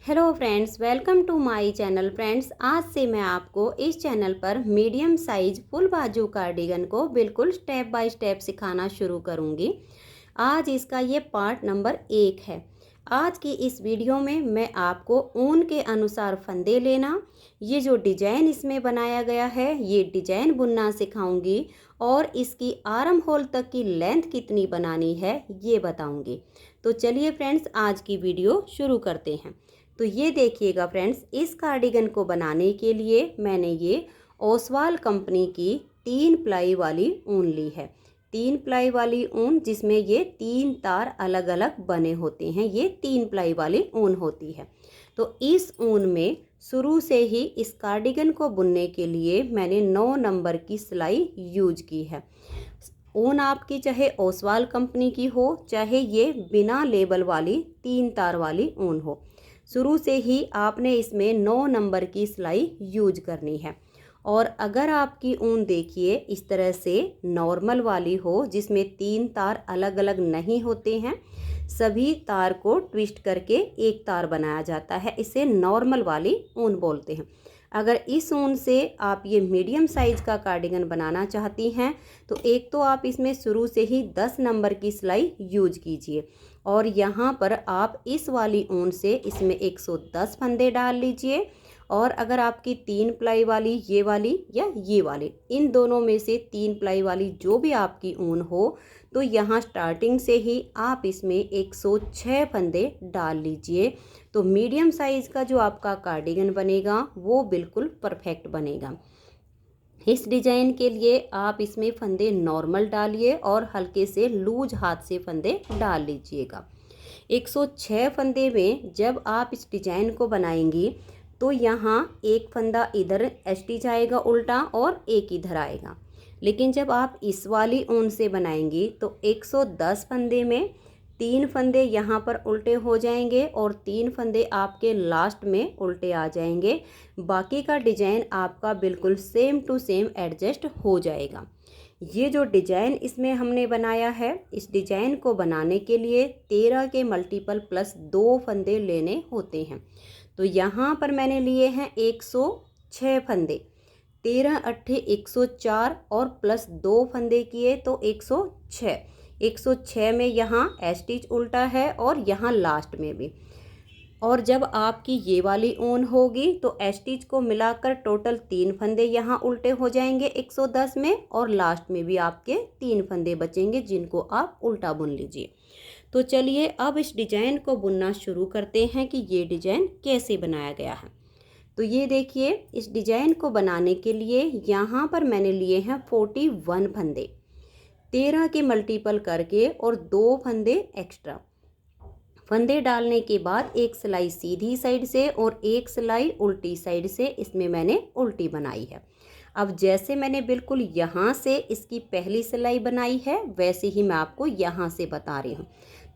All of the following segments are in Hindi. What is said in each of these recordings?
Hello friends, welcome to my channel. Friends, आज से मैं आपको इस चैनल पर मीडियम साइज फुल बाजू कार्डिगन को बिल्कुल स्टेप बाय स्टेप सिखाना शुरू करूंगी। आज इसका ये पार्ट नंबर 1 है। आज की इस वीडियो में मैं आपको ऊन के अनुसार फंदे लेना, ये जो डिजाइन इसमें बनाया गया है ये डिजाइन बुनना सिखाऊंगी और इसकी आर्म होल तक की लेंथ कितनी बनानी है ये बताऊंगी। तो चलिए फ्रेंड्स, आज की वीडियो शुरू करते हैं। तो ये देखिएगा फ्रेंड्स, इस कार्डिगन को बनाने के लिए मैंने ये ओसवाल कंपनी की 3 प्लाई वाली ऊन ली है। 3 प्लाई वाली ऊन जिसमें ये 3 तार अलग अलग बने होते हैं, ये 3 प्लाई वाली ऊन होती है। तो इस ऊन में शुरू से ही इस कार्डिगन को बुनने के लिए मैंने 9 नंबर की सिलाई यूज की है। ऊन आपकी चाहे ओसवाल कंपनी की हो, चाहे ये बिना लेबल वाली 3 तार वाली ऊन हो, शुरू से ही आपने इसमें 9 नंबर की सिलाई यूज करनी है। और अगर आपकी ऊन देखिए इस तरह से नॉर्मल वाली हो, जिसमें 3 तार अलग अलग नहीं होते हैं, सभी तार को ट्विस्ट करके एक तार बनाया जाता है, इसे नॉर्मल वाली ऊन बोलते हैं। अगर इस ऊन से आप ये मीडियम साइज का कार्डिगन बनाना चाहती हैं तो एक तो आप इसमें शुरू से ही 10 नंबर की सिलाई यूज कीजिए और यहाँ पर आप इस वाली ऊन से इसमें 110 फंदे डाल लीजिए। और अगर आपकी 3 प्लाई वाली ये वाली या ये वाली, इन दोनों में से 3 प्लाई वाली जो भी आपकी ऊन हो, तो यहाँ स्टार्टिंग से ही आप इसमें 106 फंदे डाल लीजिए। तो मीडियम साइज़ का जो आपका कार्डिगन बनेगा वो बिल्कुल परफेक्ट बनेगा। इस डिजाइन के लिए आप इसमें फंदे नॉर्मल डालिए और हल्के से लूज हाथ से फंदे डाल लीजिएगा। 106 फंदे में जब आप इस डिजाइन को बनाएंगी तो यहाँ एक फंदा इधर स्टिच आएगा उल्टा और एक इधर आएगा। लेकिन जब आप इस वाली ऊन से बनाएंगी तो 110 फंदे में 3 फंदे यहाँ पर उल्टे हो जाएंगे और 3 फंदे आपके लास्ट में उल्टे आ जाएंगे। बाकी का डिजाइन आपका बिल्कुल सेम टू सेम एडजस्ट हो जाएगा। ये जो डिजाइन इसमें हमने बनाया है, इस डिजाइन को बनाने के लिए 13 के मल्टीपल प्लस 2 फंदे लेने होते हैं। तो यहाँ पर मैंने लिए हैं 106 फंदे, 13 अट्ठे 104 और प्लस 2 फंदे किए तो 106। 106 में यहाँ स्टिच उल्टा है और यहाँ लास्ट में भी। और जब आपकी ये वाली ऊन होगी तो स्टिच को मिलाकर टोटल 3 फंदे यहाँ उल्टे हो जाएंगे 110 में और लास्ट में भी आपके 3 फंदे बचेंगे जिनको आप उल्टा बुन लीजिए। तो चलिए अब इस डिजाइन को बुनना शुरू करते हैं कि ये डिजाइन कैसे बनाया गया है। तो ये देखिए, इस डिजाइन को बनाने के लिए यहाँ पर मैंने लिए हैं 41 फंदे, 13 के मल्टीपल करके और 2 फंदे एक्स्ट्रा। फंदे डालने के बाद एक सिलाई सीधी साइड से और एक सिलाई उल्टी साइड से इसमें मैंने उल्टी बनाई है। अब जैसे मैंने बिल्कुल यहाँ से इसकी पहली सिलाई बनाई है वैसे ही मैं आपको यहाँ से बता रही हूँ।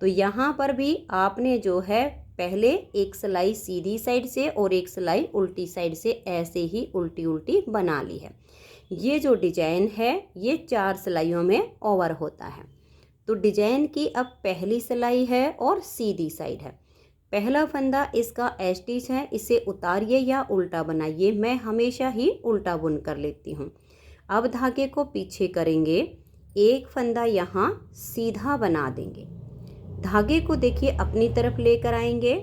तो यहाँ पर भी आपने जो है पहले एक सिलाई सीधी साइड से और एक सिलाई उल्टी साइड से ऐसे ही उल्टी उल्टी बना ली है। ये जो डिजाइन है ये 4 सिलाइयों में ओवर होता है। तो डिजाइन की अब पहली सिलाई है और सीधी साइड है। पहला फंदा इसका स्टिच है, इसे उतारिए या उल्टा बनाइए, मैं हमेशा ही उल्टा बुन कर लेती हूँ। अब धागे को पीछे करेंगे, एक फंदा यहाँ सीधा बना देंगे, धागे को देखिए अपनी तरफ लेकर आएंगे,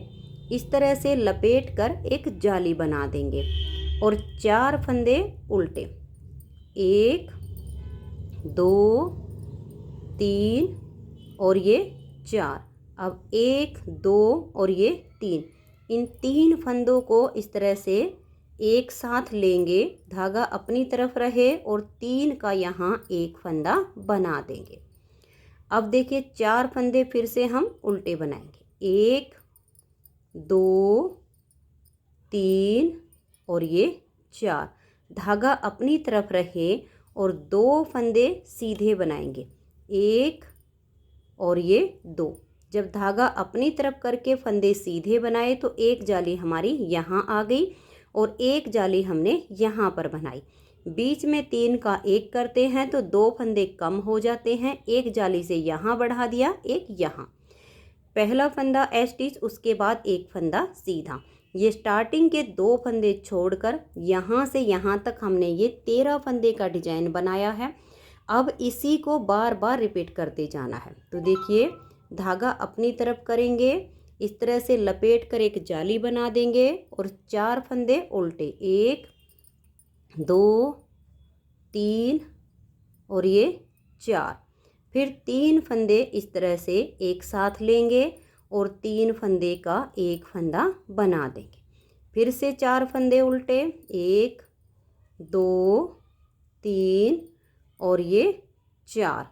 इस तरह से लपेट कर एक जाली बना देंगे और 4 फंदे उल्टे, 1 2 3 और ये 4। अब 1 2 और ये 3, इन 3 फंदों को इस तरह से एक साथ लेंगे, धागा अपनी तरफ रहे और 3 का यहाँ एक फंदा बना देंगे। अब देखिए 4 फंदे फिर से हम उल्टे बनाएंगे, 1 2 3 और ये 4, धागा अपनी तरफ रहे और 2 फंदे सीधे बनाएंगे, 1 और ये 2। जब धागा अपनी तरफ करके फंदे सीधे बनाए तो एक जाली हमारी यहाँ आ गई और एक जाली हमने यहाँ पर बनाई। बीच में 3 का 1 करते हैं तो 2 फंदे कम हो जाते हैं, एक जाली से यहाँ बढ़ा दिया, एक यहाँ। पहला फंदा स्टिच, उसके बाद एक फंदा सीधा। ये स्टार्टिंग के 2 फंदे छोड़कर यहाँ से यहाँ तक हमने ये 13 फंदे का डिजाइन बनाया है। अब इसी को बार बार रिपीट करते जाना है। तो देखिए, धागा अपनी तरफ करेंगे, इस तरह से लपेट कर एक जाली बना देंगे और 4 फंदे उल्टे, 1 2 3 और ये 4। फिर 3 फंदे इस तरह से एक साथ लेंगे और 3 फंदे का एक फंदा बना देंगे। फिर से 4 फंदे उल्टे, 1 2 3 और ये 4।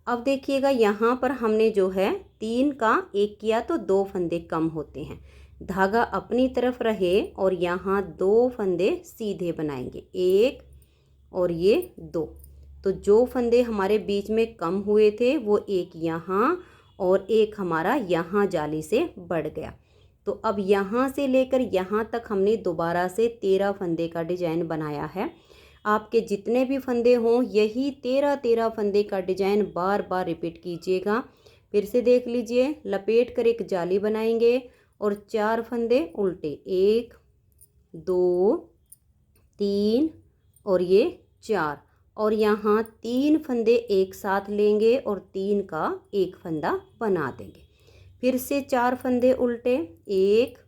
अब देखिएगा, यहाँ पर हमने जो है 3 का 1 किया तो 2 फंदे कम होते हैं। धागा अपनी तरफ रहे और यहाँ 2 फंदे सीधे बनाएंगे, 1 और ये 2। तो जो फंदे हमारे बीच में कम हुए थे वो एक यहाँ और एक हमारा यहाँ जाली से बढ़ गया। तो अब यहाँ से लेकर यहाँ तक हमने दोबारा से 13 फंदे का डिजाइन बनाया है। आपके जितने भी फंदे हों, यही 13 फंदे का डिजाइन बार बार रिपीट कीजिएगा। फिर से देख लीजिए, लपेट कर एक जाली बनाएंगे और 4 फंदे उल्टे, 1 2 3 और ये 4। और यहाँ 3 फंदे एक साथ लेंगे और 3 का एक फंदा बना देंगे। फिर से 4 फंदे उल्टे, 1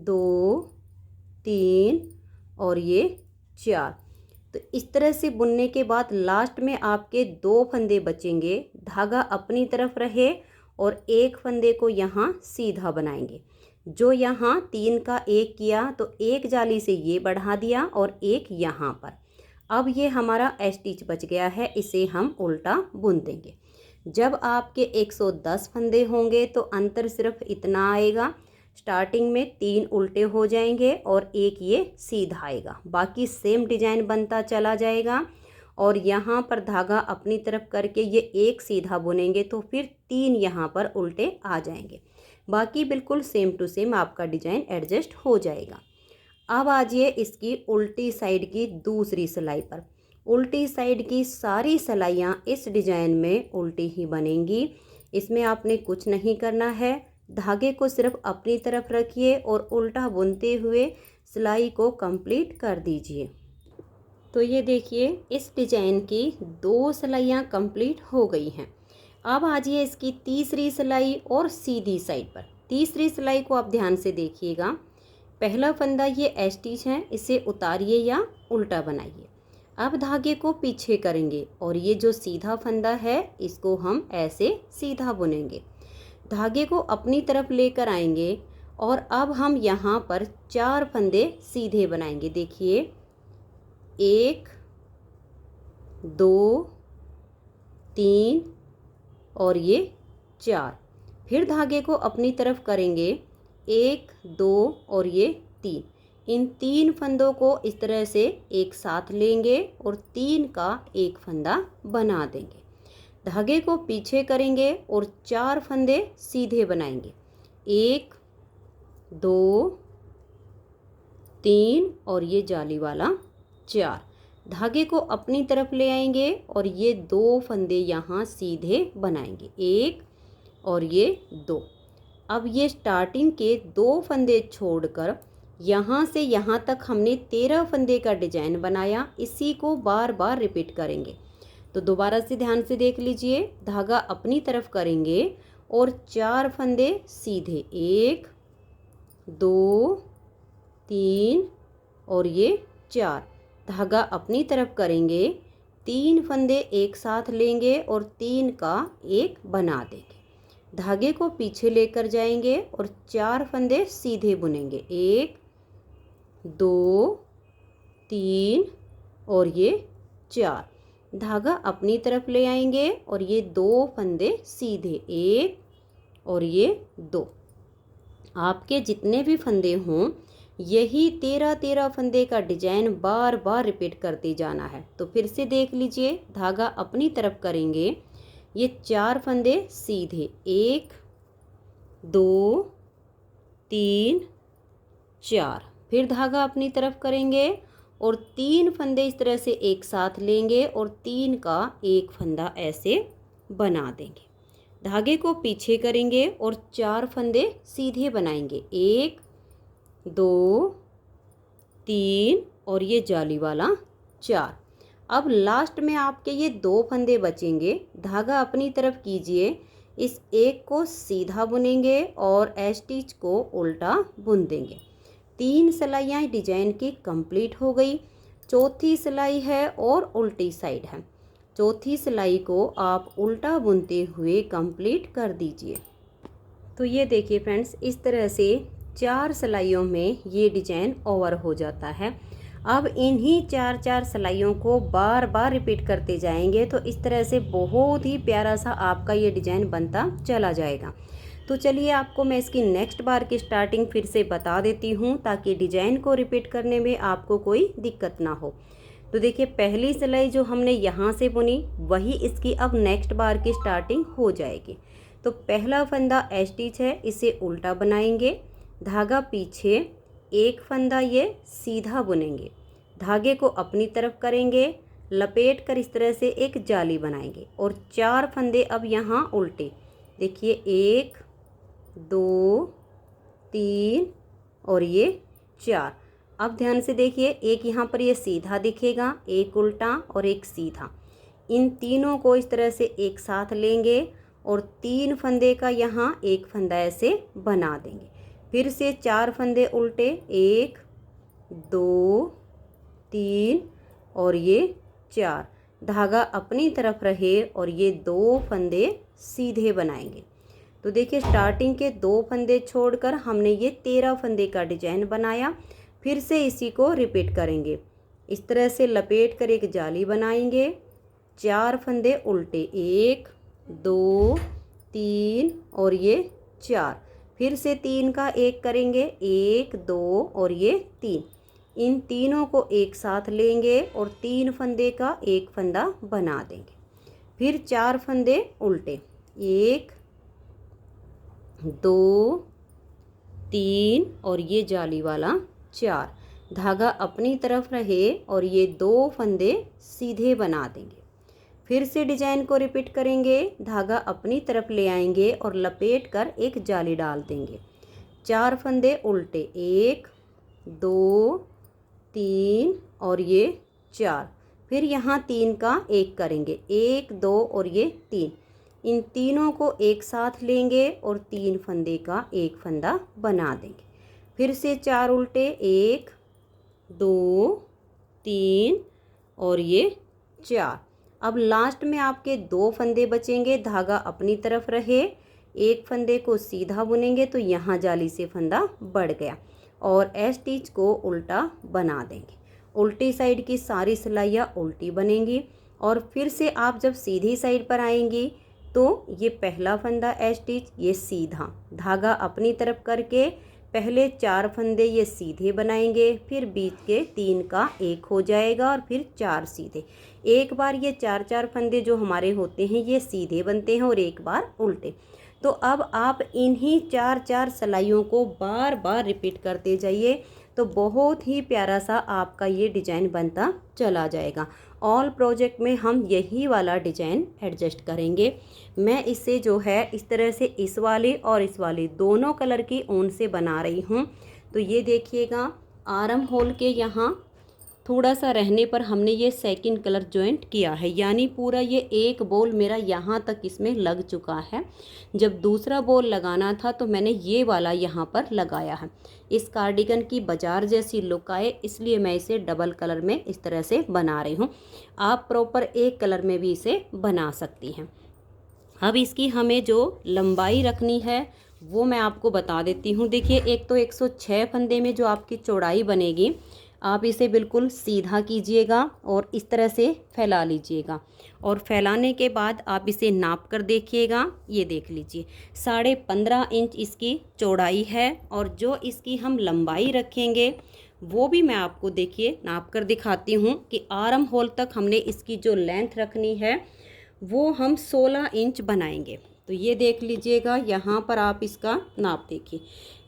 2 3 और ये 4। तो इस तरह से बुनने के बाद लास्ट में आपके 2 फंदे बचेंगे। धागा अपनी तरफ रहे और एक फंदे को यहाँ सीधा बनाएंगे। जो यहाँ 3 का 1 किया तो एक जाली से ये बढ़ा दिया और एक यहाँ पर। अब ये हमारा स्टिच बच गया है, इसे हम उल्टा बुन देंगे। जब आपके 110 फंदे होंगे तो अंतर सिर्फ इतना आएगा, स्टार्टिंग में 3 उल्टे हो जाएंगे और एक ये सीधा आएगा। बाकी सेम डिजाइन बनता चला जाएगा और यहाँ पर धागा अपनी तरफ करके ये एक सीधा बुनेंगे तो फिर 3 यहाँ पर उल्टे आ जाएंगे। बाकी बिल्कुल सेम टू सेम आपका डिजाइन एडजस्ट हो जाएगा। अब आ जाइए इसकी उल्टी साइड की दूसरी सिलाई पर। उल्टी साइड की सारी सिलाइयाँ इस डिजाइन में उल्टी ही बनेंगी। इसमें आपने कुछ नहीं करना है, धागे को सिर्फ अपनी तरफ रखिए और उल्टा बुनते हुए सिलाई को कंप्लीट कर दीजिए। तो ये देखिए, इस डिजाइन की 2 सिलाइयाँ कंप्लीट हो गई हैं। अब आ जाइए इसकी तीसरी सिलाई और सीधी साइड पर। तीसरी सिलाई को आप ध्यान से देखिएगा। पहला फंदा ये स्टिच है, इसे उतारिए या उल्टा बनाइए। अब धागे को पीछे करेंगे और ये जो सीधा फंदा है इसको हम ऐसे सीधा बुनेंगे। धागे को अपनी तरफ लेकर आएंगे और अब हम यहाँ पर 4 फंदे सीधे बनाएंगे। देखिए, 1 2 3 और ये 4। फिर धागे को अपनी तरफ करेंगे, 1 2 और ये 3। इन 3 फंदों को इस तरह से एक साथ लेंगे और 3 का एक फंदा बना देंगे। धागे को पीछे करेंगे और 4 फंदे सीधे बनाएंगे, 1 2 3 और ये जाली वाला 4। धागे को अपनी तरफ ले आएंगे और ये 2 फंदे यहाँ सीधे बनाएंगे, 1 और ये 2। अब ये स्टार्टिंग के 2 फंदे छोड़कर यहाँ से यहाँ तक हमने 13 फंदे का डिजाइन बनाया। इसी को बार बार रिपीट करेंगे। तो दोबारा से ध्यान से देख लीजिए, धागा अपनी तरफ करेंगे और 4 फंदे सीधे, 1 2 3 और ये 4। धागा अपनी तरफ करेंगे, 3 फंदे एक साथ लेंगे और 3 का एक बना देंगे। धागे को पीछे लेकर जाएंगे और 4 फंदे सीधे बुनेंगे, 1 2 3 और ये 4। धागा अपनी तरफ ले आएंगे और ये 2 फंदे सीधे, 1 और ये 2। आपके जितने भी फंदे हों, यही 13 फंदे का डिजाइन बार बार रिपीट करते जाना है। तो फिर से देख लीजिए, धागा अपनी तरफ करेंगे, ये 4 फंदे सीधे, 1 2 3 4। फिर धागा अपनी तरफ करेंगे और 3 फंदे इस तरह से एक साथ लेंगे और 3 का एक फंदा ऐसे बना देंगे। धागे को पीछे करेंगे और 4 फंदे सीधे बनाएंगे, 1 2 3 और ये जाली वाला 4। अब लास्ट में आपके ये 2 फंदे बचेंगे, धागा अपनी तरफ कीजिए, इस एक को सीधा बुनेंगे और स्टिच को उल्टा बुन देंगे। 3 सिलाइयाँ डिजाइन की कंप्लीट हो गई। चौथी सिलाई है और उल्टी साइड है। चौथी सिलाई को आप उल्टा बुनते हुए कंप्लीट कर दीजिए। तो ये देखिए फ्रेंड्स, इस तरह से 4 सिलाइयों में ये डिजाइन ओवर हो जाता है। अब इन्हीं 4 सिलाइयों को बार बार रिपीट करते जाएंगे तो इस तरह से बहुत ही प्यारा सा आपका ये डिजाइन बनता चला जाएगा। तो चलिए आपको मैं इसकी नेक्स्ट बार की स्टार्टिंग फिर से बता देती हूँ ताकि डिजाइन को रिपीट करने में आपको कोई दिक्कत ना हो। तो देखिए, पहली सिलाई जो हमने यहाँ से बुनी वही इसकी अब नेक्स्ट बार की स्टार्टिंग हो जाएगी। तो पहला फंदा स्टिच है, इसे उल्टा बनाएंगे, धागा पीछे, एक फंदा ये सीधा बुनेंगे, धागे को अपनी तरफ करेंगे, लपेट कर इस तरह से एक जाली बनाएंगे और 4 फंदे अब यहाँ उल्टे। देखिए 1 2 3 और ये 4। अब ध्यान से देखिए, एक यहाँ पर ये सीधा दिखेगा, एक उल्टा और एक सीधा। इन तीनों को इस तरह से एक साथ लेंगे और 3 फंदे का यहाँ एक फंदा ऐसे बना देंगे। फिर से 4 फंदे उल्टे, 1 2 3 और ये 4। धागा अपनी तरफ रहे और ये 2 फंदे सीधे बनाएंगे। तो देखिए, स्टार्टिंग के 2 फंदे छोड़कर हमने ये 13 फंदे का डिजाइन बनाया। फिर से इसी को रिपीट करेंगे, इस तरह से लपेट कर एक जाली बनाएंगे, 4 फंदे उल्टे, 1 2 3 और ये 4। फिर से 3 का एक करेंगे, 1 2 और ये 3। इन तीनों को एक साथ लेंगे और 3 फंदे का एक फंदा बना देंगे। फिर 4 फंदे उल्टे, 1 2 3 और ये जाली वाला 4। धागा अपनी तरफ रहे और ये 2 फंदे सीधे बना देंगे। फिर से डिजाइन को रिपीट करेंगे, धागा अपनी तरफ ले आएंगे और लपेट कर एक जाली डाल देंगे, 4 फंदे उल्टे, 1 2 3 और ये 4। फिर यहाँ 3 का एक करेंगे, 1 2 और ये 3। इन तीनों को एक साथ लेंगे और 3 फंदे का एक फंदा बना देंगे। फिर से 4 उल्टे, 1 2 3 और ये 4। अब लास्ट में आपके 2 फंदे बचेंगे, धागा अपनी तरफ रहे, एक फंदे को सीधा बुनेंगे तो यहाँ जाली से फंदा बढ़ गया और स्टिच को उल्टा बना देंगे। उल्टी साइड की सारी सिलाइयाँ उल्टी बनेंगी और फिर से आप जब सीधी साइड पर आएंगी तो ये पहला फंदा स्टिच, ये सीधा, धागा अपनी तरफ करके पहले 4 फंदे ये सीधे बनाएंगे, फिर बीच के 3 का एक हो जाएगा और फिर 4 सीधे। एक बार ये 4 फंदे जो हमारे होते हैं ये सीधे बनते हैं और एक बार उल्टे। तो अब आप इन्हीं 4 सिलाइयों को बार बार रिपीट करते जाइए तो बहुत ही प्यारा सा आपका ये डिज़ाइन बनता चला जाएगा। ऑल प्रोजेक्ट में हम यही वाला डिज़ाइन एडजस्ट करेंगे। मैं इसे जो है इस तरह से इस वाले और इस वाले दोनों कलर की ऊन से बना रही हूँ। तो ये देखिएगा, आर्म होल के यहाँ थोड़ा सा रहने पर हमने ये सेकंड कलर जॉइंट किया है, यानी पूरा ये एक बॉल मेरा यहाँ तक इसमें लग चुका है। जब दूसरा बॉल लगाना था तो मैंने ये वाला यहाँ पर लगाया है। इस कार्डिगन की बाजार जैसी लुक आए इसलिए मैं इसे डबल कलर में इस तरह से बना रही हूँ। आप प्रॉपर एक कलर में भी इसे बना सकती हैं। अब इसकी हमें जो लंबाई रखनी है वो मैं आपको बता देती हूँ। देखिए, एक तो 106 फंदे में जो आपकी चौड़ाई बनेगी, आप इसे बिल्कुल सीधा कीजिएगा और इस तरह से फैला लीजिएगा और फैलाने के बाद आप इसे नाप कर देखिएगा। ये देख लीजिए, 15.5 इंच इसकी चौड़ाई है और जो इसकी हम लंबाई रखेंगे वो भी मैं आपको देखिए नाप कर दिखाती हूँ कि आर्म होल तक हमने इसकी जो लेंथ रखनी है वो हम 16 इंच बनाएंगे। तो ये देख लीजिएगा, यहाँ पर आप इसका नाप देखिए।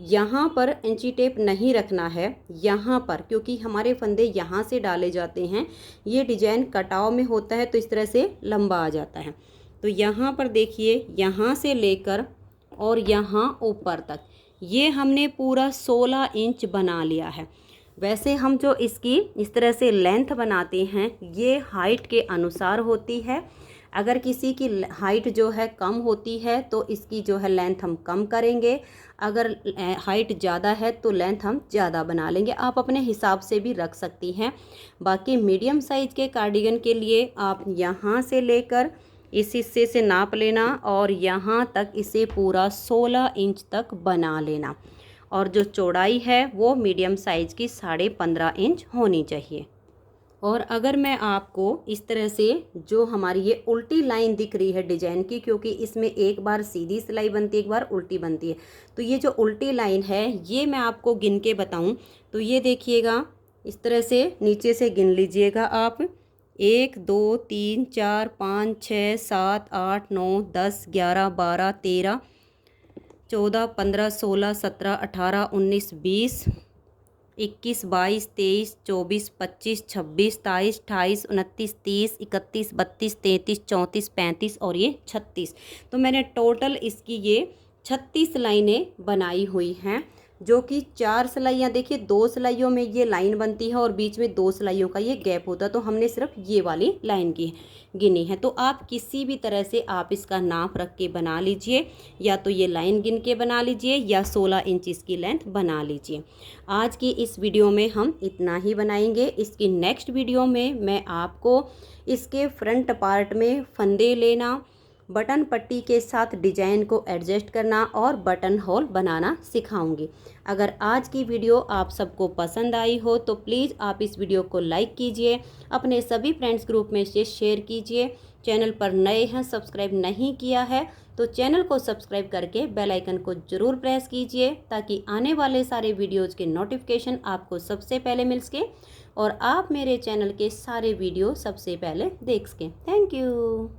यहाँ पर इंची टेप नहीं रखना है यहाँ पर, क्योंकि हमारे फंदे यहाँ से डाले जाते हैं। ये डिजाइन कटाव में होता है तो इस तरह से लंबा आ जाता है। तो यहाँ पर देखिए, यहाँ से लेकर और यहाँ ऊपर तक ये हमने पूरा 16 इंच बना लिया है। वैसे हम जो इसकी इस तरह से लेंथ बनाते हैं ये हाइट के अनुसार होती है। अगर किसी की हाइट जो है कम होती है तो इसकी जो है लेंथ हम कम करेंगे, अगर हाइट ज़्यादा है तो लेंथ हम ज़्यादा बना लेंगे। आप अपने हिसाब से भी रख सकती हैं। बाकी मीडियम साइज़ के कार्डिगन के लिए आप यहाँ से लेकर इस हिस्से से नाप लेना और यहाँ तक इसे पूरा 16 इंच तक बना लेना, और जो चौड़ाई है वो मीडियम साइज़ की 15.5 इंच होनी चाहिए। और अगर मैं आपको इस तरह से जो हमारी ये उल्टी लाइन दिख रही है डिजाइन की, क्योंकि इसमें एक बार सीधी सिलाई बनती है एक बार उल्टी बनती है, तो ये जो उल्टी लाइन है ये मैं आपको गिन के बताऊं तो ये देखिएगा, इस तरह से नीचे से गिन लीजिएगा आप। 1 2 3 4 5 6 7 8 9 10 11 12 13 14 15 16 17 18 19 20 21 22 23 24 25 26 27 28 29 30 31 32 33 34 35 और ये 36। तो मैंने टोटल इसकी ये 36 लाइनें बनाई हुई हैं, जो कि 4 सिलाइयाँ, देखिए 2 सिलाइयों में ये लाइन बनती है और बीच में 2 सिलाइयों का ये गैप होता है, तो हमने सिर्फ ये वाली लाइन की गिनी है। तो आप किसी भी तरह से आप इसका नाप रख के बना लीजिए, या तो ये लाइन गिन के बना लीजिए या 16 इंच इसकी लेंथ बना लीजिए। आज की इस वीडियो में हम इतना ही बनाएंगे। इसकी नेक्स्ट वीडियो में मैं आपको इसके फ्रंट पार्ट में फंदे लेना, बटन पट्टी के साथ डिजाइन को एडजस्ट करना और बटन होल बनाना सिखाऊंगी। अगर आज की वीडियो आप सबको पसंद आई हो तो प्लीज़ आप इस वीडियो को लाइक कीजिए, अपने सभी फ्रेंड्स ग्रुप में से शेयर कीजिए। चैनल पर नए हैं, सब्सक्राइब नहीं किया है तो चैनल को सब्सक्राइब करके बेल आइकन को ज़रूर प्रेस कीजिए, ताकि आने वाले सारे वीडियोज़ के नोटिफिकेशन आपको सबसे पहले मिल सके और आप मेरे चैनल के सारे वीडियो सबसे पहले देख सकें। Thank you.